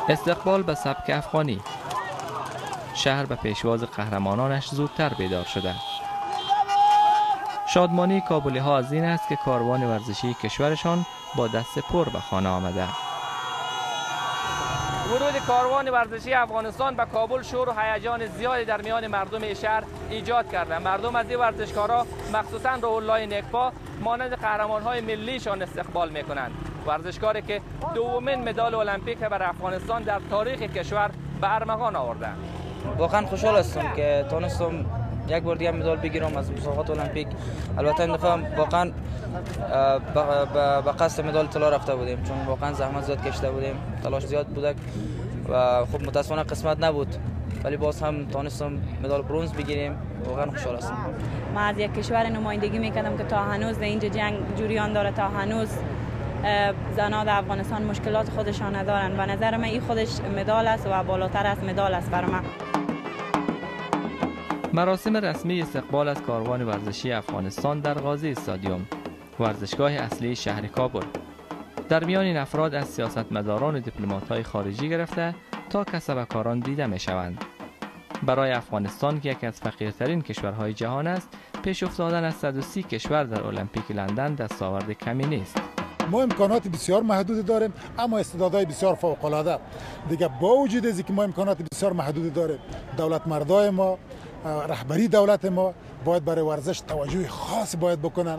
استقبال به سبک افغانی. شهر به پیشواز قهرمانانش زودتر بیدار شده. شادمانی کابلی ها از این است که کاروان ورزشی کشورشان با دست پر به خانه آمده. ورود کاروان ورزشی افغانستان به کابل شور و هیجان زیادی در میان مردم شهر ایجاد کرده. مردم از این ورزشکارا مخصوصا روح الله نیکپا مانند قهرمان‌های ملیشان استقبال می‌کنند. ورزشکاری که دومین مدال المپیک بر افغانستان در تاریخ کشور به ارمغان آورده. واقعا خوشحال هستم که تونستم یک بار دیگه مدال بگیرم از مسابقات المپیک. البته این دفعه واقعا به قصد مدال طلا رفته بودیم، چون واقعا زحمت زیاد کشیده بودیم، تلاش زیاد بوده و خب متاسفانه قسمت نبود، ولی باز هم تونستم مدال برنز بگیریم. واقعا خوشحال هستم. ما از یک کشور نمایندگی میکردم که تا هنوز در اینجا جنگ جریان داره، تا هنوز زنان در افغانستان مشکلات خودشان ندارن. به نظر من این خودش مدال است و بالاتر از مدال است برای من. مراسم رسمی استقبال از کاروان ورزشی افغانستان در غازی استادیوم، ورزشگاه اصلی شهر کابل. در میان این افراد از سیاستمداران و دیپلمات‌های خارجی گرفته تا کسبکاران دیده می‌شوند. برای افغانستان که یکی از فقیرترین کشورهای جهان است، پیش افتادن از 130 کشور در المپیک لندن دستاورد کمی نیست. ما امکانات بسیار محدود داریم، اما استعدادهای بسیار فوق‌العاده. دیگه با وجود از اینکه ما امکانات بسیار محدود داریم، دولت مردای ما، رهبری دولت ما باید برای ورزش توجه خاص باید بکنن.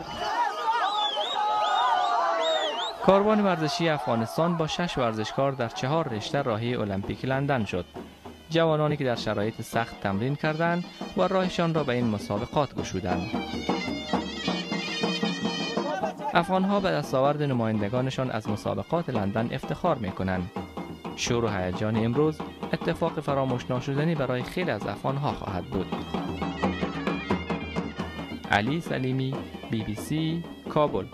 کاروان ورزشی افغانستان با 6 ورزشکار در 4 رشته راهی المپیک لندن شد. جوانانی که در شرایط سخت تمرین کردند و راهشان را به این مسابقات گشودند. افغانها به دستاورد نمایندگانشان از مسابقات لندن افتخار می‌کنند. شور و هیجان امروز اتفاق فراموش ناشدنی برای خیلی از افغانها خواهد بود. علی سلیمی، BBC، کابل.